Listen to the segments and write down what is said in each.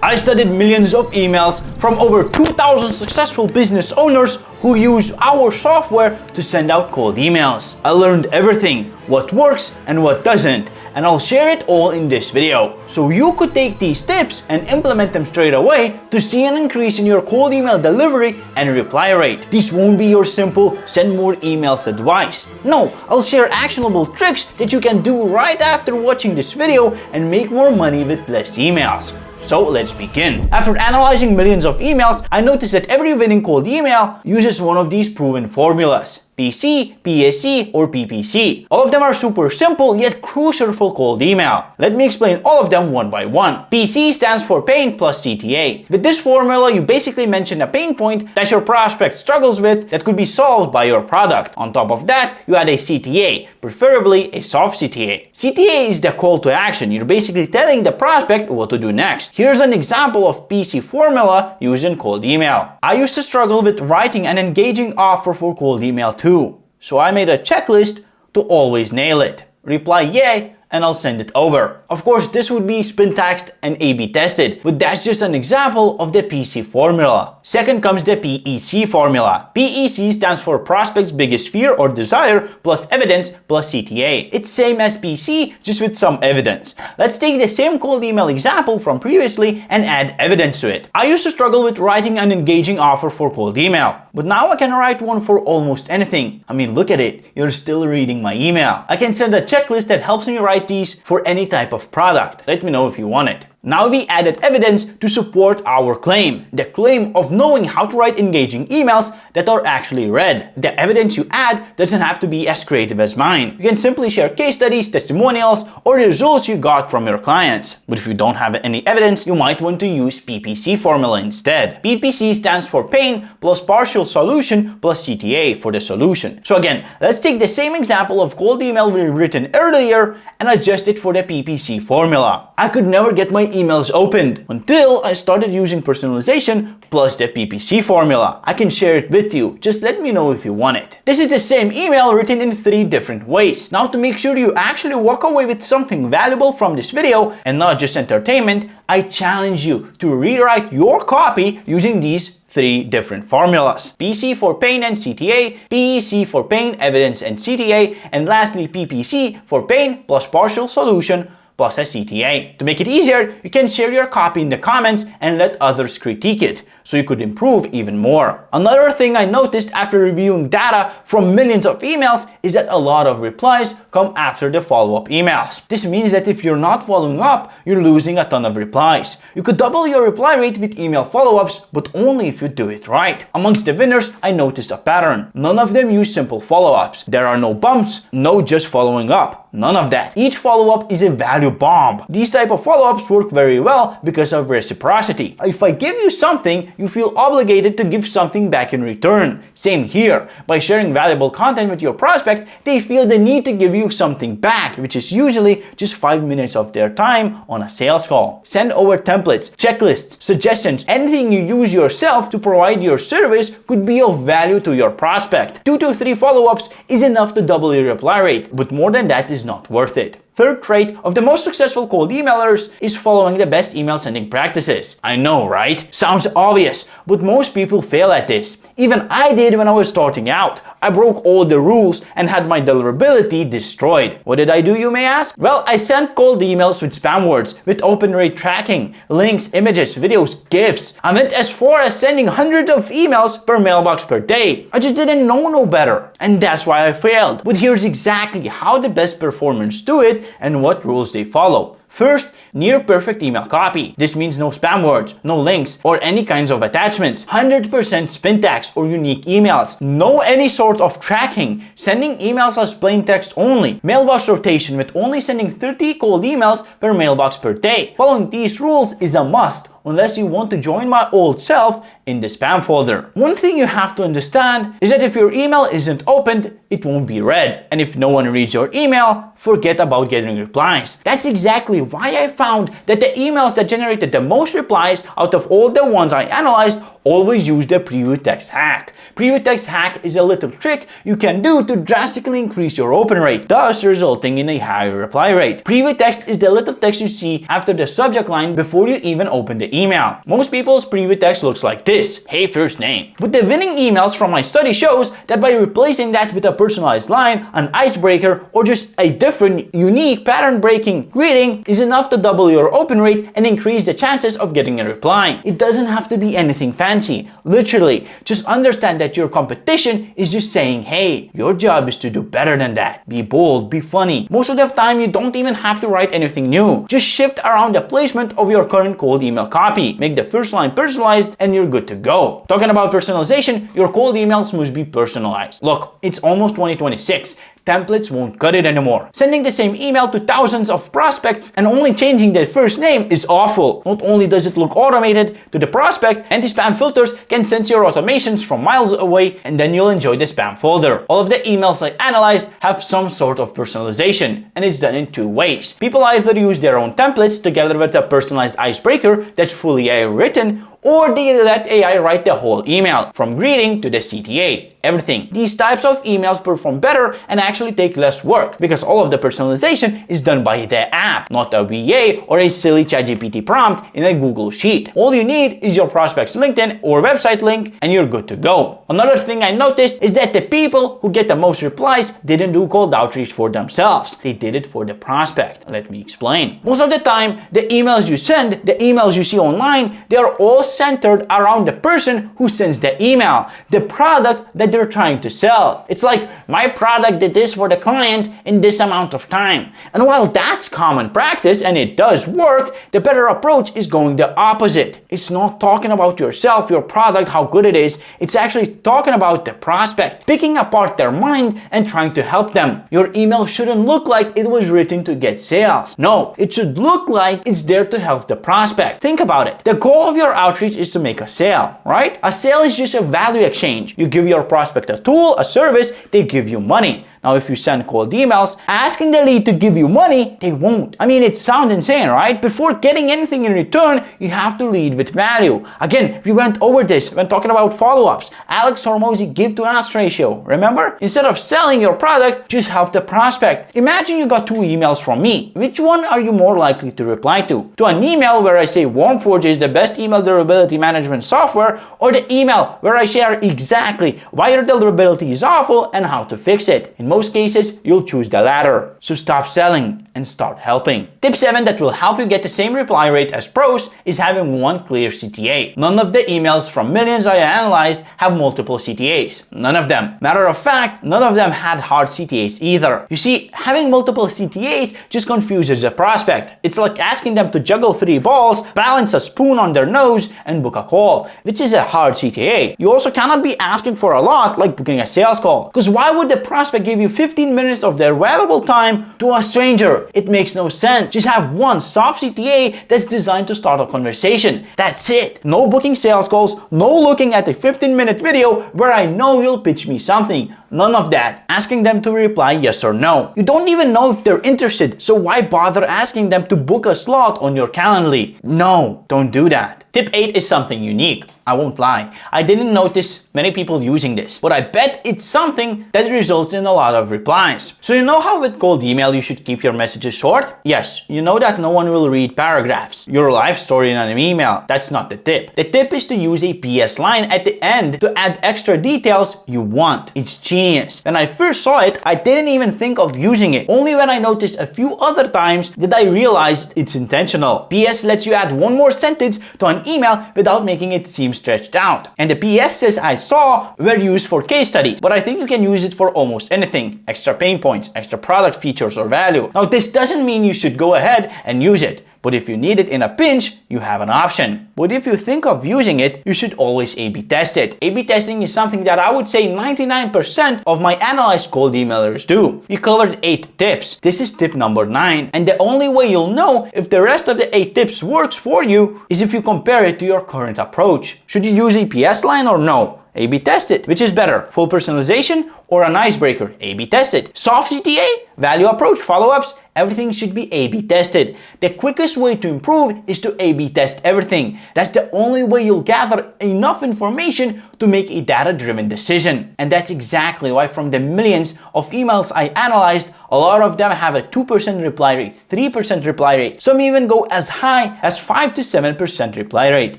I studied millions of emails from over 2,000 successful business owners who use our software to send out cold emails. I learned everything, what works and what doesn't, and I'll share it all in this video. So you could take these tips and implement them straight away to see an increase in your cold email delivery and reply rate. This won't be your simple send more emails advice. No, I'll share actionable tricks that you can do right after watching this video and make more money with less emails. So let's begin. After analyzing millions of emails, I noticed that every winning cold email uses one of these proven formulas: PC, PSC, or PPC. All of them are super simple yet crucial for cold email. Let me explain all of them one by one. PC stands for pain plus CTA. With this formula, you basically mention a pain point that your prospect struggles with that could be solved by your product. On top of that, you add a CTA, preferably a soft CTA. CTA is the call to action. You're basically telling the prospect what to do next. Here's an example of PC formula used in cold email. I used to struggle with writing an engaging offer for cold email too. So I made a checklist to always nail it. Reply yay and I'll send it over. Of course, this would be spin taxed and A/B tested, but that's just an example of the PC formula. Second comes the PEC formula. PEC stands for prospect's biggest fear or desire plus evidence plus CTA. It's same as PC, just with some evidence. Let's take the same cold email example from previously and add evidence to it. I used to struggle with writing an engaging offer for cold email, but now I can write one for almost anything. I mean, look at it, you're still reading my email. I can send a checklist that helps me write these for any type of product. Let me know if you want it. Now we added evidence to support our claim. The claim of knowing how to write engaging emails that are actually read. The evidence you add doesn't have to be as creative as mine. You can simply share case studies, testimonials, or the results you got from your clients. But if you don't have any evidence, you might want to use PPC formula instead. PPC stands for pain plus partial solution plus CTA for the solution. So again, let's take the same example of cold email we written earlier and adjust it for the PPC formula. I could never get my emails opened until I started using personalization plus the PPC formula. I can share it with you, just let me know if you want it. This is the same email written in 3 different ways. Now to make sure you actually walk away with something valuable from this video and not just entertainment, I challenge you to rewrite your copy using these 3 different formulas. PC for pain and CTA, PEC for pain, evidence and CTA, and lastly PPC for pain plus partial solution plus a CTA. To make it easier, you can share your copy in the comments and let others critique it, so you could improve even more. Another thing I noticed after reviewing data from millions of emails is that a lot of replies come after the follow-up emails. This means that if you're not following up, you're losing a ton of replies. You could double your reply rate with email follow-ups, but only if you do it right. Amongst the winners, I noticed a pattern. None of them use simple follow-ups. There are no bumps, no just following up. None of that. Each follow-up is a value bomb. These type of follow-ups work very well because of reciprocity. If I give you something, you feel obligated to give something back in return. Same here. By sharing valuable content with your prospect, they feel the need to give you something back, which is usually just 5 minutes of their time on a sales call. Send over templates, checklists, suggestions, anything you use yourself to provide your service could be of value to your prospect. 2 to 3 follow-ups is enough to double your reply rate, but more than that is not worth it. Third trait of the most successful cold emailers is following the best email sending practices. I know, right? Sounds obvious, but most people fail at this. Even I did when I was starting out. I broke all the rules and had my deliverability destroyed. What did I do, you may ask? Well, I sent cold emails with spam words, with open rate tracking, links, images, videos, GIFs. I went as far as sending hundreds of emails per mailbox per day. I just didn't know no better. And that's why I failed. But here's exactly how the best performers do it and what rules they follow. First, near perfect email copy. This means no spam words, no links, or any kinds of attachments. 100% spin tags or unique emails. No any sort of tracking. Sending emails as plain text only. Mailbox rotation with only sending 30 cold emails per mailbox per day. Following these rules is a must unless you want to join my old self in the spam folder. One thing you have to understand is that if your email isn't opened, it won't be read. And if no one reads your email, forget about getting replies. That's exactly why I found that the emails that generated the most replies out of all the ones I analyzed always use the preview text hack. Preview text hack is a little trick you can do to drastically increase your open rate, thus resulting in a higher reply rate. Preview text is the little text you see after the subject line before you even open the email. Most people's preview text looks like this: "Hey, first name." But the winning emails from my study shows that by replacing that with a personalized line, an icebreaker, or just a different, unique, pattern-breaking greeting is enough to double your open rate and increase the chances of getting a reply. It doesn't have to be anything fancy. Literally, just understand that your competition is just saying, hey, your job is to do better than that. Be bold, be funny. Most of the time, you don't even have to write anything new. Just shift around the placement of your current cold email copy. Make the first line personalized and you're good to go. Talking about personalization, your cold emails must be personalized. Look, it's almost 2026. Templates won't cut it anymore. Sending the same email to thousands of prospects and only changing their first name is awful. Not only does it look automated to the prospect, anti-spam filters can sense your automations from miles away, and then you'll enjoy the spam folder. All of the emails I analyzed have some sort of personalization, and it's done in two ways. People either use their own templates together with a personalized icebreaker that's fully AI written, or they let AI write the whole email, from greeting to the CTA, everything. These types of emails perform better and actually take less work because all of the personalization is done by the app, not a VA or a silly ChatGPT prompt in a Google Sheet. All you need is your prospect's LinkedIn or website link and you're good to go. Another thing I noticed is that the people who get the most replies didn't do cold outreach for themselves. They did it for the prospect. Let me explain. Most of the time, the emails you send, the emails you see online, they are all centered around the person who sends the email, the product that they're trying to sell. It's like, my product did this for the client in this amount of time. And while that's common practice and it does work, the better approach is going the opposite. It's not talking about yourself, your product, how good it is. It's actually talking about the prospect, picking apart their mind and trying to help them. Your email shouldn't look like it was written to get sales. No, it should look like it's there to help the prospect. Think about it. The goal of your outreach is to make a sale, right? A sale is just a value exchange. You give your prospect a tool, a service, they give you money. Now, if you send cold emails asking the lead to give you money, they won't. I mean, it sounds insane, right? Before getting anything in return, you have to lead with value. Again, we went over this when talking about follow-ups. Alex Hormozi give to ask ratio, remember? Instead of selling your product, just help the prospect. Imagine you got 2 emails from me. Which one are you more likely to reply to? To an email where I say Warmforge is the best email durability management software, or the email where I share exactly why your deliverability is awful and how to fix it? In most cases, you'll choose the latter. So stop selling and start helping. Tip 7 that will help you get the same reply rate as pros is having one clear CTA. None of the emails from millions I analyzed have multiple CTAs. None of them. Matter of fact, none of them had hard CTAs either. You see, having multiple CTAs just confuses the prospect. It's like asking them to juggle 3 balls, balance a spoon on their nose, and book a call, which is a hard CTA. You also cannot be asking for a lot like booking a sales call. Because why would the prospect give you 15 minutes of their valuable time to a stranger? It makes no sense. Just have one soft CTA that's designed to start a conversation. That's it. No booking sales calls, no looking at a 15-minute video where I know you'll pitch me something. None of that. Asking them to reply yes or no. You don't even know if they're interested, so why bother asking them to book a slot on your Calendly? No, don't do that. Tip 8 is something unique. I won't lie. I didn't notice many people using this, but I bet it's something that results in a lot of replies. So you know how with cold email you should keep your messages short? Yes, you know that no one will read paragraphs, your life story in an email. That's not the tip. The tip is to use a PS line at the end to add extra details you want. It's genius. When I first saw it, I didn't even think of using it. Only when I noticed a few other times did I realize it's intentional. PS lets you add one more sentence to an email without making it seem stretched out. And the PSs I saw were used for case studies, but I think you can use it for almost anything. Extra pain points, extra product features or value. Now, this doesn't mean you should go ahead and use it. But if you need it in a pinch, you have an option. But if you think of using it, you should always A/B test it. A/B testing is something that I would say 99% of my analyzed cold emailers do. We covered 8 tips. This is tip number 9. And the only way you'll know if the rest of the 8 tips works for you is if you compare it to your current approach. Should you use a PS line or no? A/B test it. Which is better, full personalization Or an icebreaker, A/B tested. Soft CTA, value approach, follow-ups, everything should be A/B tested. The quickest way to improve is to A/B test everything. That's the only way you'll gather enough information to make a data-driven decision. And that's exactly why from the millions of emails I analyzed, a lot of them have a 2% reply rate, 3% reply rate. Some even go as high as 5 to 7% reply rate.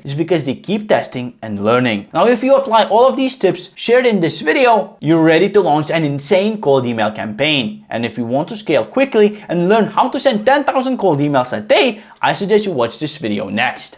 It's because they keep testing and learning. Now, if you apply all of these tips shared in this video, you're ready to launch an insane cold email campaign. And if you want to scale quickly and learn how to send 10,000 cold emails a day, I suggest you watch this video next.